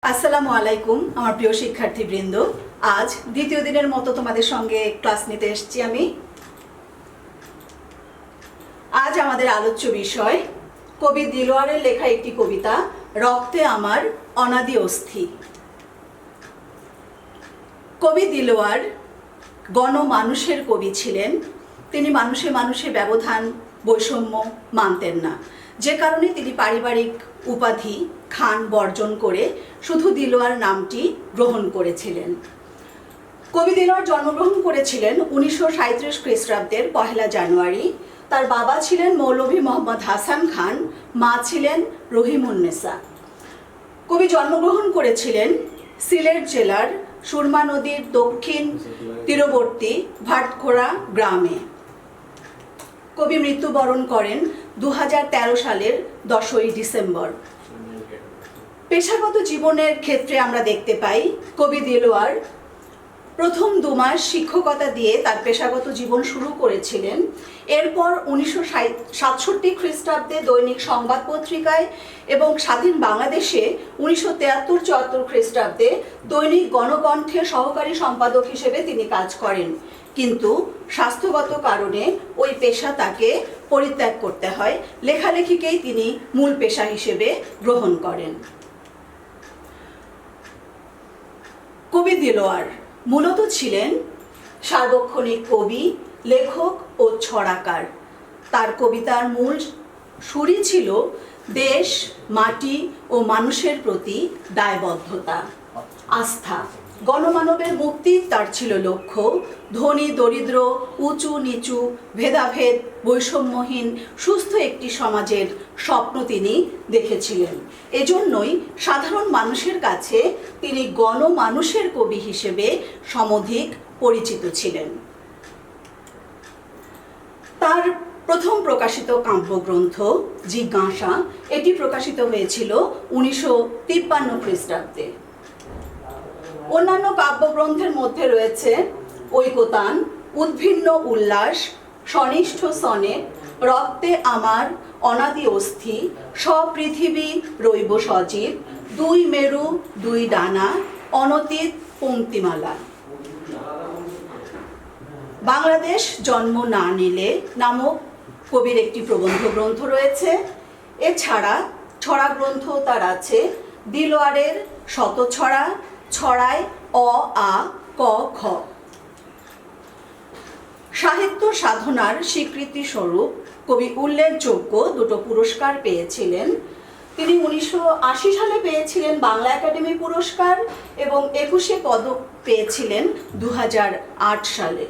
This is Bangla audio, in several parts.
আসসালামু আলাইকুম আমার প্রিয় শিক্ষার্থীবৃন্দ। আজ দ্বিতীয় দিনের মতো তোমাদের সঙ্গে ক্লাস নিতে এসেছি আমি। আজ আমাদের আলোচ্য বিষয় কবি দিলওয়ারের লেখা একটি কবিতা, রক্তে আমার অনাদি অস্থি। কবি দিলওয়ার গণমানুষের কবি ছিলেন। তিনি মানুষে মানুষে ব্যবধান বৈষম্য মানতেন না, যে কারণে তিনি পারিবারিক উপাধি খান বর্জন করে শুধু দিলওয়ার নামটি গ্রহণ করেছিলেন। কবি দিলওয়ার জন্মগ্রহণ করেছিলেন 1937 খ্রিস্টাব্দের 1 জানুয়ারি। তার বাবা ছিলেন মৌলভী মোহাম্মদ হাসান খান, মা ছিলেন রহিমুন্নেসা। কবি জন্মগ্রহণ করেছিলেন সিলেট জেলার সুরমা নদীর দক্ষিণ তীরবর্তী ভাটখোড়া গ্রামে। কবি মৃত্যুবরণ করেন 2013 সালের 10ই ডিসেম্বর। পেশাগত জীবনের ক্ষেত্রে আমরা দেখতে পাই কবি দিলওয়ার প্রথম 2 মাস শিক্ষকতা দিয়ে তার পেশাগত জীবন শুরু করেছিলেন। এরপর 1967 খ্রিস্টাব্দে দৈনিক সংবাদ পত্রিকায় এবং স্বাধীন বাংলাদেশে 1973-74 খ্রিস্টাব্দে দৈনিক গণকণ্ঠে সহকারী সম্পাদক হিসেবে তিনি কাজ করেন, কিন্তু স্বাস্থ্যগত কারণে ওই পেশা তাকে পরিত্যাগ করতে হয়। লেখালেখিকেই তিনি মূল পেশা হিসেবে গ্রহণ করেন। কবি দিলওয়ার মূলত ছিলেন সার্বক্ষণিক কবি, লেখক ও ছড়াকার। তার কবিতার মূল সুরই ছিল দেশ, মাটি ও মানুষের প্রতি দায়বদ্ধতা, আস্থা। গণমানবের মুক্তি তার ছিল লক্ষ্য। ধনী দরিদ্র, উঁচু নিচু, ভেদাভেদ বৈষম্যহীন সুস্থ একটি সমাজের স্বপ্ন তিনি দেখেছিলেন। এজন্যই সাধারণ মানুষের কাছে তিনি গণমানুষের কবি হিসেবে সমধিক পরিচিত ছিলেন। তার প্রথম প্রকাশিত কাব্যগ্রন্থ জিজ্ঞাসা, এটি প্রকাশিত হয়েছিল 1953 খ্রিস্টাব্দে। অন্যান্য কাব্যগ্রন্থের মধ্যে রয়েছে ঐকতান, উদ্ভিন্ন উল্লাস, সনিষ্ঠ সনে, রক্তে আমার অনাদি অস্থি, সপৃথিবী রৈব সজীব, 2 মেরু 2 ডানা, অনতীত পঙ্ক্তিমালা। বাংলাদেশ জন্ম না নিলে নামক কবির একটি প্রবন্ধ গ্রন্থ রয়েছে। এছাড়া ছড়া গ্রন্থ তার আছে দিলওয়ারের শতছড়া, ছড়ায় অ আ ক খ। সাহিত্য সাধনার স্বীকৃতি স্বরূপ কবি উল্লেখযোগ্য 2টো পুরস্কার পেয়েছিলেন। তিনি 1980 সালে পেয়েছিলেন বাংলা একাডেমি পুরস্কার এবং 21 পদক পেয়েছিলেন 2008 সালে।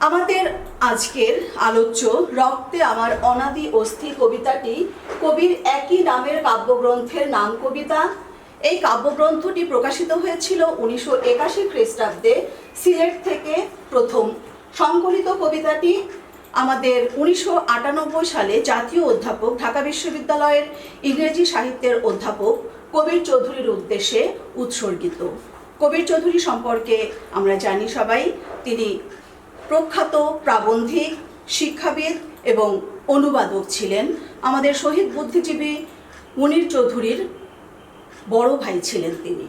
আমাদের আজকের আলোচ্য রক্তে আমার অনাদি অস্থি কবিতাটি কবির একই নামের কাব্যগ্রন্থের নাম কবিতা। এই কাব্যগ্রন্থটি প্রকাশিত হয়েছিল 1981 খ্রিস্টাব্দে সিলেট থেকে প্রথম। সংকলিত কবিতাটি আমাদের 1998 সালে জাতীয় অধ্যাপক, ঢাকা বিশ্ববিদ্যালয়ের ইংরেজি সাহিত্যের অধ্যাপক কবির চৌধুরীর উদ্দেশ্যে উৎসর্গিত। কবির চৌধুরী সম্পর্কে আমরা জানি সবাই, তিনি প্রখ্যাত প্রাবন্ধিক, শিক্ষাবিদ এবং অনুবাদক ছিলেন। আমাদের শহীদ বুদ্ধিজীবী মুনির চৌধুরীর বড় ভাই ছিলেন তিনি।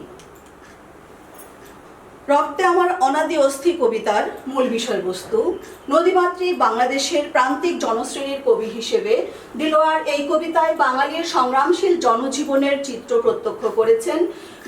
রক্তে আমার অনাদি অস্থি কবিতার মূল বিষয়বস্তু, নদীমাতৃক বাংলাদেশের প্রান্তিক জনশ্রেণীর কবি হিসেবে দিলওয়ার এই কবিতায় বাঙালির সংগ্রামশীল জনজীবনের চিত্র প্রত্যক্ষ করেছেন।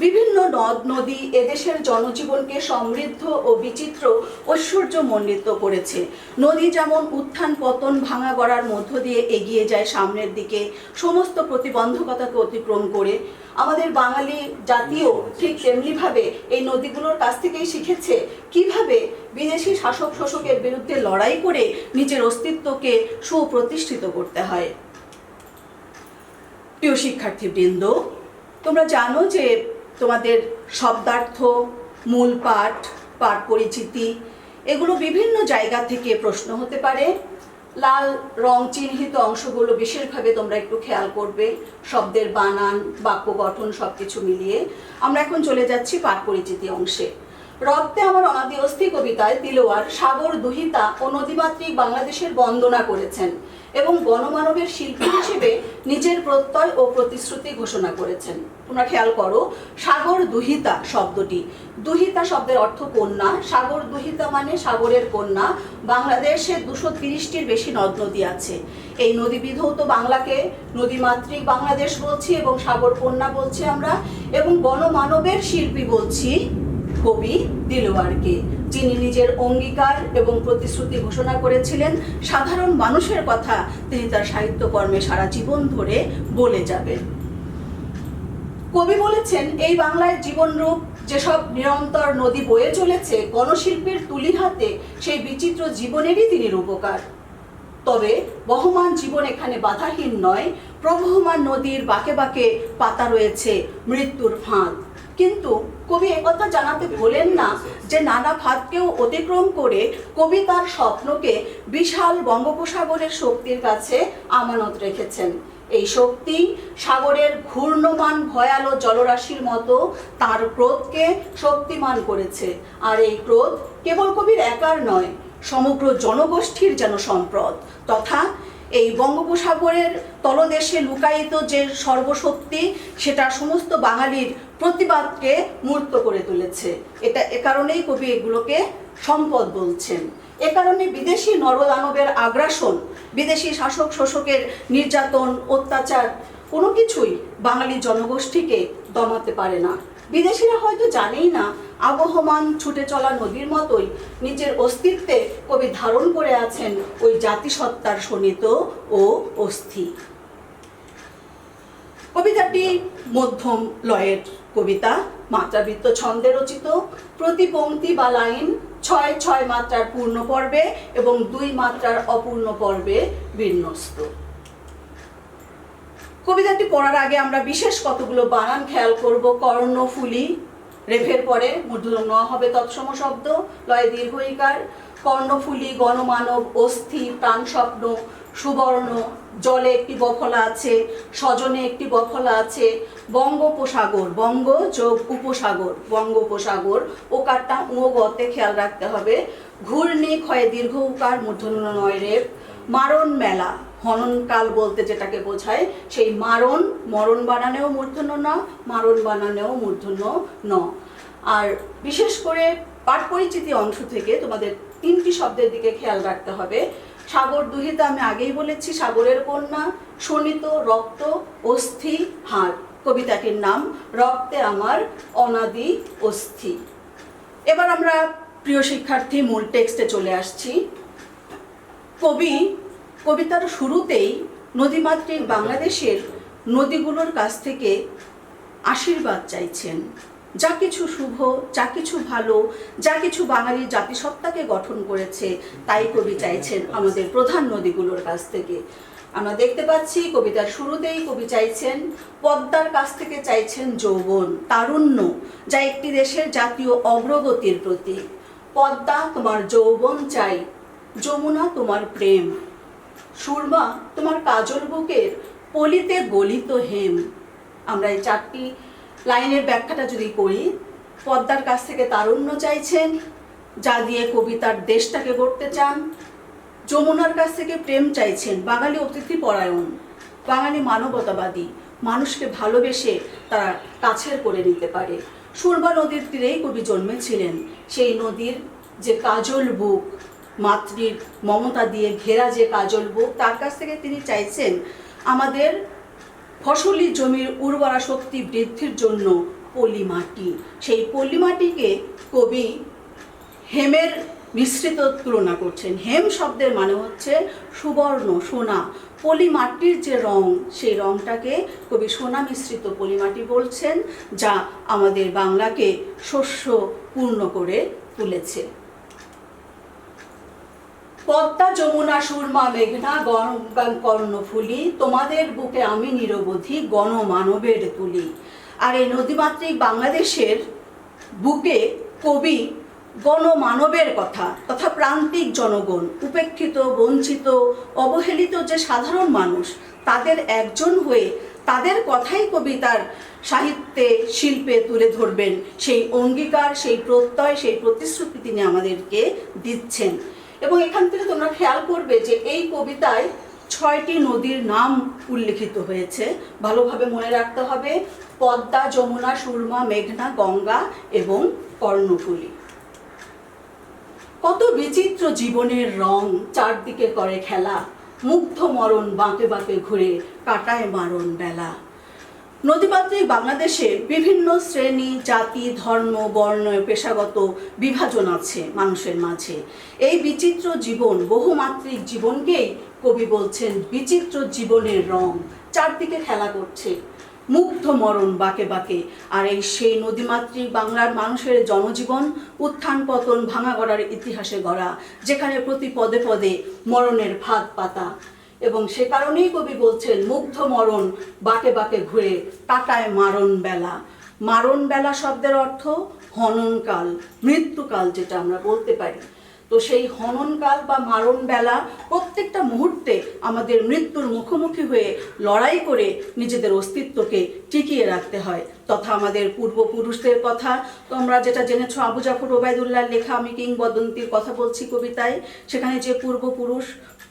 বিভিন্ন নদ নদী এদেশের জনজীবনকে সমৃদ্ধ ও বিচিত্র ঐশ্বর্যমণ্ডিত করেছে। নদী যেমন উত্থান পতন ভাঙা গড়ার মধ্য দিয়ে এগিয়ে যায় সামনের দিকে, সমস্ত প্রতিবন্ধকতাকে অতিক্রম করে। আমাদের বাঙালি জাতীয় ঠিক তেমনিভাবে এই নদীগুলোর কাছ থেকেই শিখেছে কিভাবে বিদেশি শাসক শোষকের বিরুদ্ধে লড়াই করে নিজের অস্তিত্বকে সুপ্রতিষ্ঠিত করতে হয়। প্রিয় শিক্ষার্থীবৃন্দ, তোমরা জানো যে তোমাদের শব্দার্থ, মূল পাঠ, পাঠ পরিচিতি এগুলো বিভিন্ন জায়গা থেকে প্রশ্ন হতে পারে। লাল রং চিহ্নিত অংশগুলো বিশেষভাবে তোমরা একটু খেয়াল করবে, শব্দের বানান, বাক্য গঠন সবকিছু মিলিয়ে। আমরা এখন চলে যাচ্ছি পাঠ পরিচিতি অংশে। রক্তে আমার অনাদি অস্থি কবিতায় তিলোয়ার সাগর দুহিতা ও নদীমাতৃক বাংলাদেশের বন্দনা করেছেন এবং গণমানবের শিল্পী হিসেবে নিজের প্রত্যয় ও প্রতিশ্রুতি ঘোষণা করেছেন। তোমরা খেয়াল করো, সাগর দুহিতা শব্দটি, দুহিতা শব্দের অর্থ কন্যা, সাগর দুহিতা মানে সাগরের কন্যা। বাংলাদেশে 230টির বেশি নদ নদী আছে। এই নদী বিধৌত বাংলাকে নদীমাতৃক বাংলাদেশ বলছি এবং সাগর কন্যা বলছি আমরা, এবং গণমানবের শিল্পী বলছি কবি দিলওয়ারকে, যিনি নিজের অঙ্গীকার এবং প্রতিশ্রুতি ঘোষণা করেছিলেন সাধারণ মানুষের কথা তিনি তার সাহিত্যকর্মে সারা জীবন ধরে বলে যাবেন। কবি বলেছেন, এই বাংলায় জীবনরূপ যেসব নিরন্তর নদী বয়ে চলেছে, গণশিল্পীর তুলি হাতে সেই বিচিত্র জীবনেরই তিনি রূপকার। তবে বহমান জীবন এখানে বাধাহীন নয়, প্রবহমান নদীর বাঁকে বাঁকে পাতা রয়েছে মৃত্যুর ফাঁদ। কিন্তু কবি একথা জানাতে ভোলেন না যে নানা ফাঁদকেও অতিক্রম করে কবি তার স্বপ্নকে বিশাল বঙ্গোপসাগরের শক্তির কাছে আমানত রেখেছেন। এই শক্তি সাগরের ঘূর্ণমান ভয়ালো জলরাশির মতো তার ক্রোধকে শক্তিমান করেছে। আর এই ক্রোধ কেবল কবির একার নয়, সমগ্র জনগোষ্ঠীর যেন সম্পদ, তথা এই বঙ্গোপসাগরের তলদেশে লুকায়িত যে সর্বশক্তি, সেটা সমস্ত বাঙালির প্রতিবাদকে মূর্ত করে তুলেছে। এ কারণেই কবি এগুলোকে সম্পদ বলছেন। এ কারণে বিদেশি নরদানবের আগ্রাসন, বিদেশি শাসক শোষকের নির্যাতন, অত্যাচার কোনো কিছুই বাঙালি জনগোষ্ঠীকে দমাতে পারে না। বিদেশিরা হয়তো জানেই না, আবহমান ছুটে চলা নদীর মতোই নিজের অস্তিত্বে কবি ধারণ করে আছেন ওই জাতিসত্তার শোণিত ও অস্থি। কবিতাটি মধ্যম লয়ের কবিতা, মাত্রাবৃত্ত ছন্দে রচিত। প্রতি পংক্তি বা লাইন 6 মাত্রার পূর্ণ পর্বে এবং 2 মাত্রার অপূর্ণ পর্বে বিন্যস্ত। কবিতাটি পড়ার আগে আমরা বিশেষ কতগুলো বানান খেয়াল করব। কর্ণফুলী, রেফের পরে মূর্ধন্য ন হবে তৎসম শব্দ, লয়ে দীর্ঘইকার। কর্ণফুলী, গণমানব, অস্থি, প্রাণস্বপ্ন, সুবর্ণ, জলে একটি বফলা আছে, স্বজনে একটি বফলা আছে। বঙ্গোপসাগর, বঙ্গ যোগ উপসাগর, বঙ্গোপসাগর, ওকারটা ও গতে খেয়াল রাখতে হবে। ঘূর্ণি, ক্ষয়ে দীর্ঘ উকার, মূর্ধন্য নয় রেফ। মারণ মেলা, হননকাল বলতে যেটাকে বোঝায়, সেই মারণ, মরণ বানানেও মূর্ধন্য ন, মারণ বানানেও মূর্ধন্য ন। আর বিশেষ করে পাঠ পরিচিতি অংশ থেকে তোমাদের 3টি শব্দের দিকে খেয়াল রাখতে হবে। সাগর দুহিতা আমি আগেই বলেছি, সাগরের কন্যা, শোণিত, রক্ত, অস্থি, হাড়। কবিতাটির নাম রক্তে আমার অনাদি অস্থি। এবার আমরা প্রিয় শিক্ষার্থী মূল টেক্সটে চলে আসছি। কবি কবিতার শুরুতেই নদীমাতৃক বাংলাদেশের নদীগুলোর কাছ থেকে আশীর্বাদ চাইছেন। যা কিছু শুভ, যা কিছু ভালো, যা কিছু বাঙালির জাতিসত্তাকে গঠন করেছে, তাই কবি চাইছেন আমাদের প্রধান নদীগুলোর কাছ থেকে। আমরা দেখতে পাচ্ছি কবিতার শুরুতেই কবি চাইছেন পদ্মার কাছ থেকে, চাইছেন যৌবন, তারুণ্য, যা একটি দেশের জাতীয় অগ্রগতির প্রতীক। পদ্মা তোমার যৌবন চাই, যমুনা তোমার প্রেম, সুরমা তোমার কাজল বুকের পলিতে গলিত হেম। আমরা এই 4টি লাইনের ব্যাখ্যাটা যদি করি, পদ্মার কাছ থেকে তারুণ্য চাইছেন, যা দিয়ে কবিতার দেশটাকে গড়তে চান। যমুনার কাছ থেকে প্রেম চাইছেন, বাঙালি অতিথি পরায়ণ, বাঙালি মানবতাবাদী, মানুষকে ভালোবেসে তারা কাছের করে নিতে পারে। সুরমা নদীর তীরেই কবি জন্মেছিলেন। সেই নদীর যে কাজল বুক, মাতৃর মমতা দিয়ে ঘেরা যে কাজল বুক, তার কাছ থেকে তিনি চাইছেন আমাদের ফসলি জমির উর্বরা শক্তি বৃদ্ধির জন্য পলি মাটি। সেই পলি মাটিকে কবি হেমের মিশ্রিত তুলনা করছেন। হেম শব্দের মানে হচ্ছে সুবর্ণ, সোনা। পলি মাটির যে রং, সেই রংটাকে কবি সোনা মিশ্রিত পলি মাটি বলছেন, যা আমাদের বাংলাকে শস্য পূর্ণ করে তুলেছে। পদ্মা, যমুনা, সুরমা, মেঘনা, গঙ্গা, কর্ণফুলী, তোমাদের বুকে আমি নিরবধি, গণমানবের তুলি। আর এই নদীমাতৃক বাংলাদেশের বুকে কবি গণমানবের কথা, তথা প্রান্তিক জনগণ, উপেক্ষিত, বঞ্চিত, অবহেলিত যে সাধারণ মানুষ, তাদের একজন হয়ে তাদের কথাই কবি তার সাহিত্যে শিল্পে তুলে ধরবেন। সেই অঙ্গীকার, সেই প্রত্যয়, সেই প্রতিশ্রুতি তিনি আমাদেরকে দিচ্ছেন। এবং এখান থেকে তোমরা খেয়াল করবে যে এই কবিতায় 6টি নদীর নাম উল্লেখিত হয়েছে। ভালোভাবে মনে রাখতে হবে, পদ্মা, যমুনা, সুরমা, মেঘনা, গঙ্গা এবং কর্ণফুলী। কত বিচিত্র জীবনের রং চারদিকে করে খেলা, মুগ্ধ মরণ বাঁকে বাঁকে ঘুরে কাটায় মারণ বেলা। নদীমাতৃক বাংলাদেশে বিভিন্ন শ্রেণী, জাতি, ধর্ম, বর্ণ, পেশাগত বিভাজন আছে মানুষের মাঝে। এই বিচিত্র জীবন, বহুমাত্রিক জীবনকেই কবি বলছেন বিচিত্র জীবনের রং, চারদিকে খেলা করছে, মুগ্ধ মরণ বাঁকে বাঁকে। আর এই সেই নদীমাতৃক বাংলার মানুষের জনজীবন উত্থান পতন ভাঙা গড়ার ইতিহাসে গড়া, যেখানে প্রতি পদে পদে মরণের ফাঁদ পাতা। এবং সে কারণেই কবি বলছেন মুগ্ধ মরণ বাঁকে বাঁকে ঘুরে কাটায় মারণ বেলা। মারণ বেলা শব্দের অর্থ হননকাল, মৃত্যুকাল যেটা আমরা বলতে পারি। তো সেই হননকাল বা মারণ বেলা প্রত্যেকটা মুহূর্তে আমাদের মৃত্যুর মুখোমুখি হয়ে লড়াই করে নিজেদের অস্তিত্বকে টিকিয়ে রাখতে হয়। তথা আমাদের পূর্বপুরুষদের কথা তোমরা যেটা জেনেছো, আবু জাফর ওবায়দুল্লাহর লেখা আমি কিংবদন্তির কথা বলছি কবিতায়, সেখানে যে পূর্বপুরুষ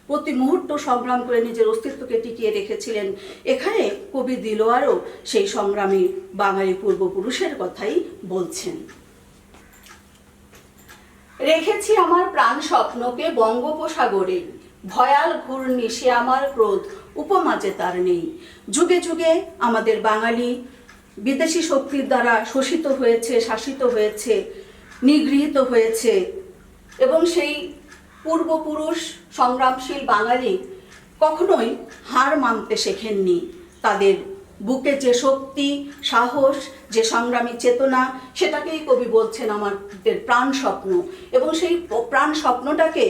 প্রতি মুহূর্ত সংগ্রাম করে নিজের অস্তিত্বকে টিকিয়ে রেখেছিলেন, এখানে কবি দিলোয়ারও সেই সংগ্রামী বাঙালি পূর্বপুরুষের কথাই বলছেন। রেখেছি আমার প্রাণ স্বপ্নকে বঙ্গোপসাগরে, ভয়াল ঘূর্ণি সে আমার ক্রোধ উপমা যে তার নেই। যুগে যুগে আমাদের বাঙালি বিদেশি শক্তির দ্বারা শোষিত হয়েছে, শাসিত হয়েছে, নিগৃহীত হয়েছে। এবং সেই পূর্বপুরুষ সংগ্রামশীল বাঙালি কখনোই হার মানতে শেখেননি। তাদের বুকে যে শক্তি, সাহস, যে সংগ্রামী চেতনা, সেটাকেই কবি বলছেন আমাদের প্রাণ স্বপ্ন। এবং সেই প্রাণ স্বপ্নটাকে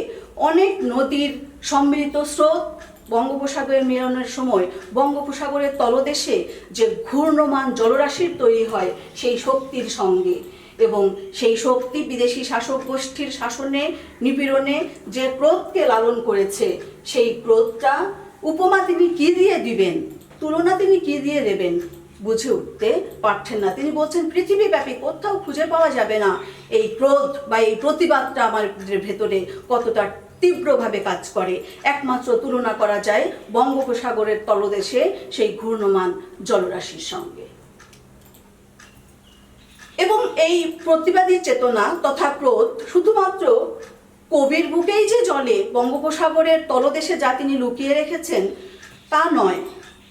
অনেক নদীর সম্মিলিত স্রোত বঙ্গোপসাগরের মিলনের সময় বঙ্গোপসাগরের তলদেশে যে ঘূর্ণমান জলরাশির তৈরি হয় সেই শক্তির সঙ্গে, এবং সেই শক্তি বিদেশি শাসক গোষ্ঠীর শাসনে নিপীড়নে যে ক্রোধকে লালন করেছে, সেই ক্রোধটা উপমা তিনি কি দিয়ে দিবেন, তুলনা তিনি কি দিয়ে দেবেন বুঝে উঠতে পারছেন না। তিনি বলছেন পৃথিবীব্যাপী কোথাও খুঁজে পাওয়া যাবে না এই ক্রোধ বা এই প্রতিবাদটা আমাদের ভেতরে কতটা তীব্রভাবে কাজ করে। একমাত্র তুলনা করা যায় বঙ্গোপসাগরের তলদেশে সেই ঘূর্ণমান জলরাশির সঙ্গে। এবং এই প্রতিবাদী চেতনা তথা ক্রোধ শুধুমাত্র কবির বুকেই যে জ্বলে, বঙ্গোপসাগরের তলদেশে যা তিনি লুকিয়ে রেখেছেন তা নয়।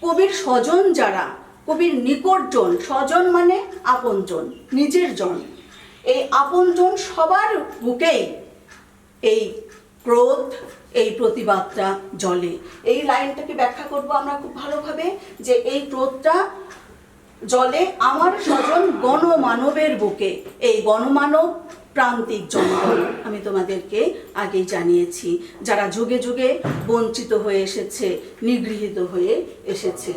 কবির স্বজন যারা, কবির নিকটজন, স্বজন মানে আপনজন, নিজের জন, এই আপনজন সবার বুকেই এই ক্রোধ, এই প্রতিবাদটা জ্বলে। এই লাইনটাকে ব্যাখ্যা করব আমরা খুব ভালোভাবে, যে এই ক্রোধটা জ্বলে আমার স্বজন গণমানবের বুকে। এই গণমানব প্রান্তিক জনগণ, আমি তোমাদেরকে আগেই জানিয়েছি, যারা যুগে যুগে বঞ্চিত হয়ে এসেছে, নিগৃহীত হয়ে এসেছে।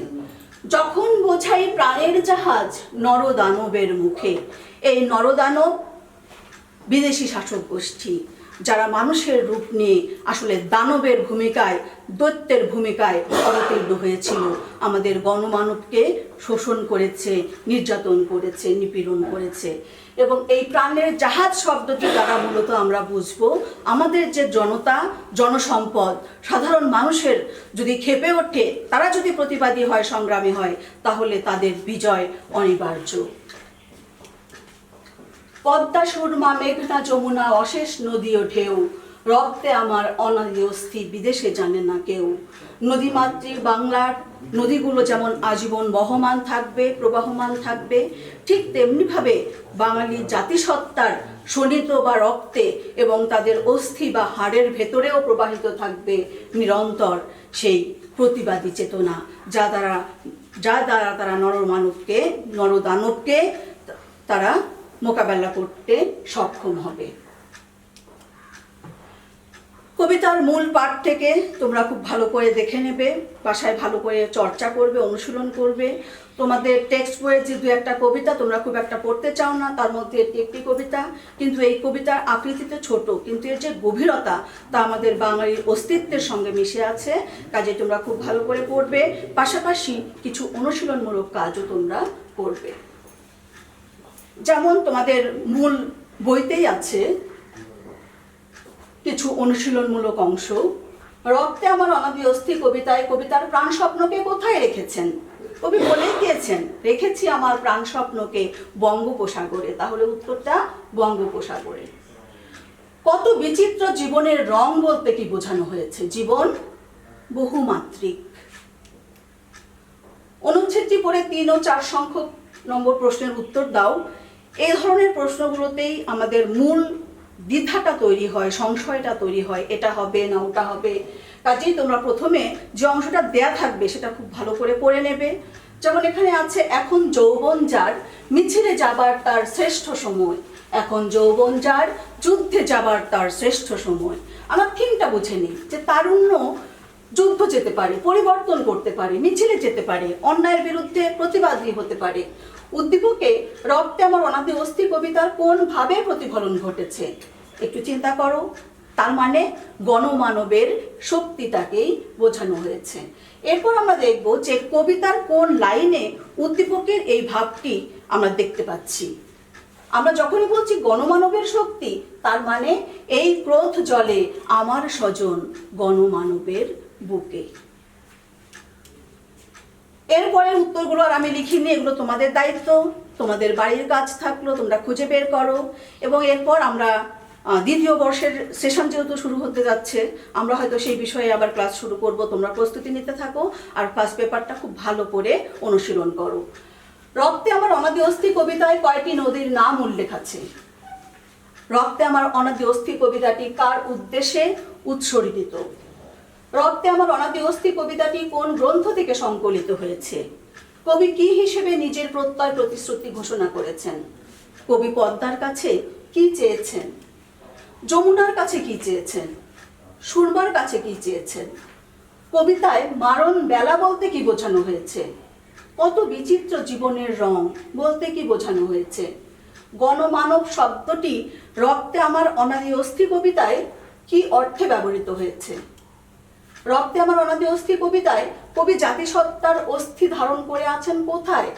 যখন বোঝাই প্রাণের জাহাজ নরদানবের মুখে, এই নরদানব বিদেশি শাসক গোষ্ঠী, যারা মানুষের রূপ নিয়ে আসলে দানবের ভূমিকায়, দৈত্যের ভূমিকায় অবতীর্ণ হয়েছিল, আমাদের গণমানবকে শোষণ করেছে, নির্যাতন করেছে, নিপীড়ন করেছে। এবং এই প্রাণের জাহাজ শব্দটি দ্বারা মূলত আমরা বুঝবো আমাদের যে জনতা, জনসম্পদ, সাধারণ মানুষের যদি ক্ষেপে ওঠে, তারা যদি প্রতিবাদী হয়, সংগ্রামী হয়, তাহলে তাদের বিজয় অনিবার্য। পদ্মা, সুরমা, মেঘনা, যমুনা, অশেষ নদী ও ঢেউ, রক্তে আমার অনাদি অস্থি বিদেশে জানে না কেউ। নদীমাতৃক বাংলার নদীগুলো যেমন আজীবন বহমান থাকবে, প্রবাহমান থাকবে, ঠিক তেমনিভাবে বাঙালি জাতিসত্তার শোণিত বা রক্তে এবং তাদের অস্থি বা হাড়ের ভেতরেও প্রবাহিত থাকবে নিরন্তর সেই প্রতিবাদী চেতনা, যা দ্বারা তারা নরদানবকে তারা মোকাবেলা করতে সক্ষম হবে। কবিতার মূল পাঠ থেকে তোমরা খুব ভালো করে দেখে নেবে, বাসায় ভালো করে চর্চা করবে, অনুশীলন করবে। তোমাদের টেক্সট বইয়ের যে দু একটা কবিতা তোমরা খুব একটা পড়তে চাও না, তার মধ্যে এটি একটি কবিতা, কিন্তু এই কবিতার আকৃতিতে ছোট, কিন্তু এর যে গভীরতা তা আমাদের বাঙালির অস্তিত্বের সঙ্গে মিশে আছে। কাজে তোমরা খুব ভালো করে পড়বে, পাশাপাশি কিছু অনুশীলনমূলক কাজও তোমরা করবে। যেমন তোমাদের মূল বইতেই আছে কিছু অনুশীলনমূলক অংশ। রক্তে আমার অনাদি অস্থি কবিতায় কবিতার প্রাণ স্বপ্নকে কোথায় রেখেছেন? কবি বলে দিয়েছেন, রেখেছি আমার প্রাণ স্বপ্নকে বঙ্গোপসাগরে। তাহলে উত্তরটা বঙ্গোপসাগরে। কত বিচিত্র জীবনের রং বলতে কি বোঝানো হয়েছে? জীবন বহুমাত্রিক। অনুচ্ছেদটি পড়ে 3 ও 4 সংখ্যক নম্বর প্রশ্নের উত্তর দাও। এই ধরনের প্রশ্নগুলোতেই আমাদের মূল দ্বিধাটা তৈরি হয়, সংশয়টা তৈরি হয়, এটা হবে না ওটা হবে। কাজেই তোমরা প্রথমে যে অংশটা দেয়া থাকবে সেটা খুব ভালো করে পড়ে নেবে। যেমন এখানে আছে, এখন যৌবন যার মিছিলে যাবার তার শ্রেষ্ঠ সময়। এখন যৌবন যার যুদ্ধে যাবার তার শ্রেষ্ঠ সময়। আমার থিমটা বুঝে নিই যে তারুণ্য যুদ্ধ যেতে পারে, পরিবর্তন করতে পারে, মিছিলে যেতে পারে, অন্যায়ের বিরুদ্ধে প্রতিবাদী হতে পারে। উদ্দীপকে রক্তে আমার অনাদি অস্থি কবিতার কোন ভাবে প্রতিফলন ঘটেছে একটু চিন্তা করো। তার মানে গণমানবের শক্তিটাকেই বোঝানো হয়েছে। এরপর আমরা দেখব যে কবিতার কোন লাইনে উদ্দীপকের এই ভাবটি আমরা দেখতে পাচ্ছি। আমরা যখনই বলছি গণমানবের শক্তি, তার মানে এই ক্রোধ জলে আমার স্বজন গণমানবের বুকে। এরপরে উত্তরগুলো আর আমি লিখিনি, এগুলো তোমাদের দায়িত্ব, তোমাদের বাড়ির কাজ থাকলো, তোমরা খুঁজে বের করো। এবং এরপর আমরা দ্বিতীয় বর্ষের সেশন যেহেতু শুরু হতে যাচ্ছে, আমরা হয়তো সেই বিষয়ে আবার ক্লাস শুরু করব। তোমরা প্রস্তুতি নিতে থাকো আর ক্লাস পেপারটা খুব ভালো করে অনুশীলন করো। রক্তে আমার অনাদি অস্থি কবিতায় কয়টি নদীর নাম উল্লেখ আছে? রক্তে আমার অনাদি অস্থি কবিতাটি কার উদ্দেশ্যে উৎসর্গিত? রক্তে আমার অনাদি অস্থি কবিতাটি কোন গ্রন্থ থেকে সংকলিত হয়েছে? কবি কি হিসেবে নিজের প্রত্যয় প্রতিশ্রুতি ঘোষণা করেছেন? কবি পদ্মার কাছে কি চেয়েছেন? যমুনার কাছে কি চেয়েছেন? সুরমার কাছে কি চেয়েছেন? কবিতায় মারণ বেলা বলতে কি বোঝানো হয়েছে? কত বিচিত্র জীবনের রং বলতে কি বোঝানো হয়েছে? গণমানব শব্দটি রক্তে আমার অনাদি অস্থি কবিতায় কি অর্থে ব্যবহৃত হয়েছে? রক্তে আমার অনাদি অস্থি কবিতায় কবি জাতিসত্তার অস্থি ধারণ করে আছেন কোথায়?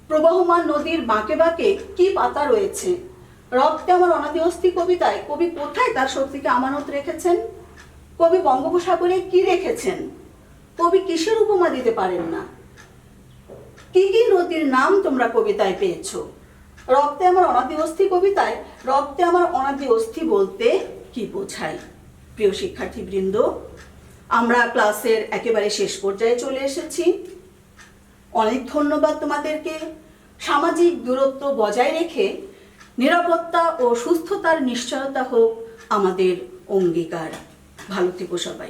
প্রবাহমান নদীর বাঁকে বাঁকে কি পাতা রয়েছে? রক্তে আমার অনাদি অস্থি কবিতায় কবি কোথায় তার শক্তিকে আমানত রেখেছেন? কবি বঙ্গোপসাগরে কি রেখেছেন? কবি কিসের উপমা দিতে পারেন না? কি কি নদীর নাম তোমরা কবিতায় পেয়েছো? রক্তে আমার অনাদি অস্থি কবিতায় রক্তে আমার অনাদি অস্থি বলতে কি বোঝায়? প্রিয় শিক্ষার্থীবৃন্দ, আমরা ক্লাসের একেবারে শেষ পর্যায়ে চলে এসেছি। অনেক ধন্যবাদ তোমাদেরকে। সামাজিক দূরত্ব বজায় রেখে নিরাপত্তা ও সুস্থতার নিশ্চয়তা হোক আমাদের অঙ্গীকার। ভালো থেকো সবাই।